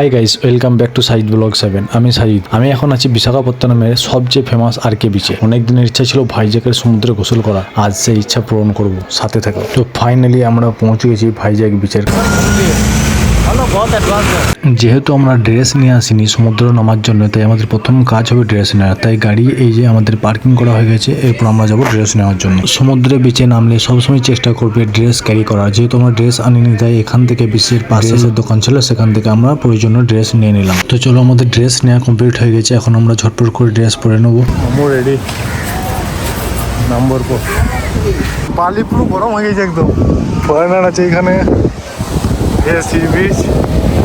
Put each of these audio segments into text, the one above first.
High guys, welcome back to Saeed blog 7। আমি সাইদ। আমি এখন আছি বিশাখাপত্তনমের সবচেয়ে ফেমাস আরকে বিচে। অনেক দিনের ইচ্ছা ছিল ভাইজ্যাকের সমুদ্রে গোসল করা, আজ সেই ইচ্ছা পূরণ করব। সাথে থাকো। তো ফাইনালি আমরা পৌঁছে গেছি ভাইজ্যাক বিচের। যেহেতু আমরা ড্রেস নিয়ে আসিনি সমুদ্রে নামার জন্য, তাই আমাদের প্রথম কাজ হবে ড্রেস নেওয়া। তাই গাড়ি এই যে আমাদের পার্কিং করা হয়ে গেছে, এরপর আমরা যাব ড্রেস নেওয়ার জন্য। সমুদ্রে বিচে নামলে সবসময় চেষ্টা করবে ড্রেস ক্যারি করার। যেহেতু আমরা ড্রেস আনিনি, তাই এখান থেকে বিচের পাশে যে দোকান ছিল সেখান থেকে আমরা প্রয়োজনীয় ড্রেস নিয়ে নিলাম। তো চলো, আমাদের ড্রেস নেওয়া কমপ্লিট হয়ে গেছে। এখন আমরা ঝটপট করে ড্রেস পরে নেবো। রেডি নাম্বার পর পালি পুরো গরম হয়ে গেছে একদম। ফরেনার আছে এখানে। Sea beach.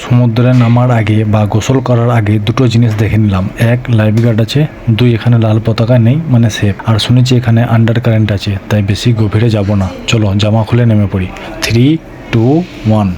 সমুদ্রে নামার আগে বা গোসল করার আগে দুটো জিনিস দেখে নিলাম। এক, লাইফ গার্ড আছে। দুই, এখানে লাল পতাকা নেই, মানে সেফ। আর শুনেছি এখানে আন্ডার কারেন্ট আছে, তাই বেশি গভীরে যাব না। চলো জামা খুলে নেমে পড়ি। 3, 2, 1।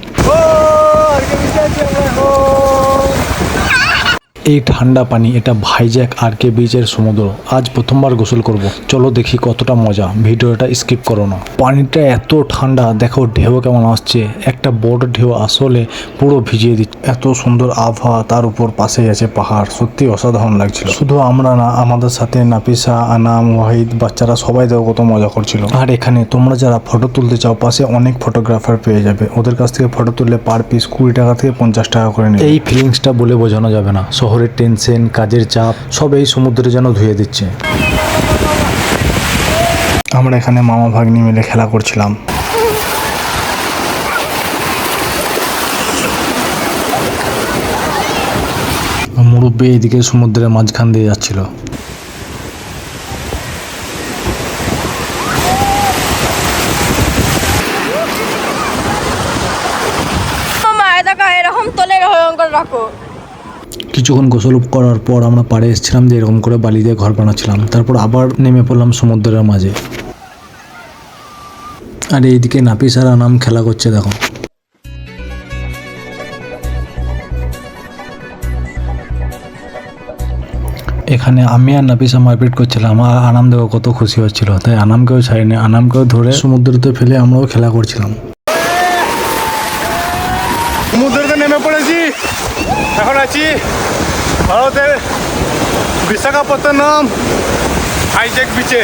এই ঠান্ডা পানি, এটা ভাইজ্যাক আরকে বিচের সমুদ্র। আজ প্রথমবার গোসল করব। চলো দেখি কতটা মজা। ভিডিওটা স্কিপ করো না। পানিটা এত ঠান্ডা, দেখো ঢেউ কেমন আসছে। একটা বড় ঢেউ আসলে পুরো ভিজিয়ে দিচ্ছে। এত সুন্দর আবহাওয়া, তার উপর পাশেই আছে পাহাড়। সত্যি অসাধারণ লাগছিল। শুধু আমরা না, আমাদের সাথে নাফিসা, আনাম, ওয়াহিদ, বাচ্চারা সবাই দেখো কত মজা করছিল। আর এখানে তোমরা যারা ফটো তুলতে চাও, পাশে অনেক ফটোগ্রাফার পেয়ে যাবে। ওদের কাছ থেকে ফটো তুললে পার পিস 20 টাকা থেকে 50 টাকা করে নেবে। এই ফিলিংসটা বলে বোঝানো যাবে না। শহরের টেনশন, কাজের চাপ সব এই সমুদ্রে যেন ধুয়ে দিচ্ছে। আমরা এখানে মামা ভাগ্নি মিলে খেলা করছিলাম। মুরব্বী এদিকে সমুদ্রের মাঝখান দিয়ে যাচ্ছিল। কিছুক্ষণ গোসল করার পর আমরা পাড়ে এসেছিলাম, যে এরকম করে বালি দিয়ে ঘর বানাচ্ছিলাম। তারপর আবার নেমে পড়লাম সমুদ্রের মাঝে। আর এইদিকে নাফিস আর আনাম খেলা করছে, দেখো। এখানে আমি আর নাফিসা মারপিট করছিলাম, আর আনাম দেখো কত খুশি হচ্ছিল। তাই আনামকেও ছাড়িনি, আনামকেও ধরে সমুদ্রতে ফেলে আমরাও খেলা করছিলাম। সমুদ্রতে নেমে পড়েছি। এখন আছি ভারতের বিশাখাপত্তনম ভাইজ্যাক বিচে।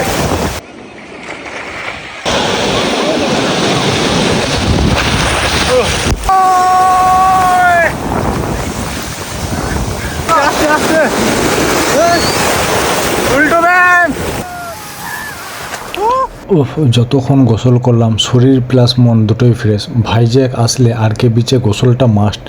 আস্তে আস্তে উল্টো ব্যান। যতক্ষণ গোসল করলাম, শরীর প্লাস মন দুটোই ফ্রেশ। ভাইজ্যাক আসলে আরকে বিচে গোসলটা মাস্ট।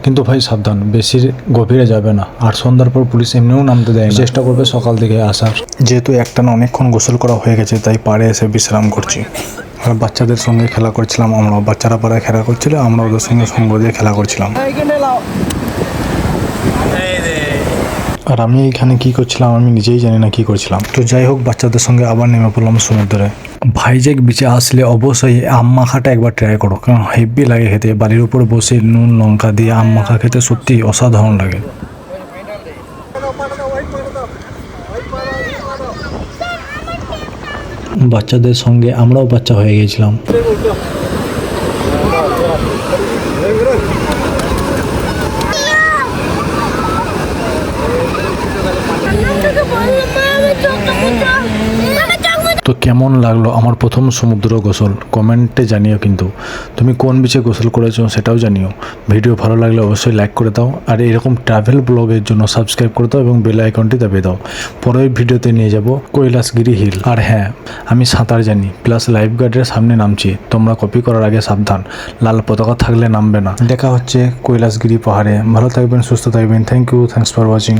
কিন্তু ভাই সাবধান, বেশি গভীরে যাবে না। আর সন্ধ্যার পর পুলিশ এমনিও নামতে দেয় না। চেষ্টা করবে সকাল থেকে আসার। যেহেতু একটানা অনেকক্ষণ গোসল করা হয়ে গেছে, তাই পাড়ে এসে বিশ্রাম করছি। আর বাচ্চাদের সঙ্গে খেলা করছিলাম আমরা। বাচ্চারা পাড়ায় খেলা করছিল, আমরা ওদের সঙ্গে সঙ্গ দিয়ে খেলা করছিলাম। আর আমি এইখানে কি করছিলাম আমি নিজেই জানি না কি করছিলাম। তো যাই হোক, বাচ্চাদের সঙ্গে আবার নেমে পড়লাম সমুদ্রে। ভাইজ্যাক বিচে আসলে অবশ্যই আম মাখাটা একবার ট্রাই করো, কারণ হেভি লাগে খেতে। বাড়ির উপর বসে নুন লঙ্কা দিয়ে আম মাখা খেতে সত্যি অসাধারণ লাগে। বাচ্চাদের সঙ্গে আমরাও বাচ্চা হয়ে গেছিলাম। তো কেমন লাগলো আমার প্রথম সমুদ্র গোসল কমেন্টে জানিও। কিন্তু তুমি কোন বিচে গোসল করেছো সেটাও জানিও। ভিডিও ভালো লাগলে অবশ্যই লাইক করে দাও। আর এরকম ট্রাভেল ব্লগের জন্য সাবস্ক্রাইব করে দাও এবং বেল আইকনটি দাবিয়ে দাও। পরের ভিডিওতে নিয়ে যাব কৈলাসগিরি হিল। আর হ্যাঁ, আমি সাঁতার জানি, প্লাস লাইফ গার্ডের সামনে নামছি। তোমরা কপি করার আগে সাবধান, লাল পতাকা থাকলে নামবে না। দেখা হচ্ছে কৈলাসগিরি পাহাড়ে। ভালো থাকবেন, সুস্থ থাকবেন। Thank you, thanks for watching.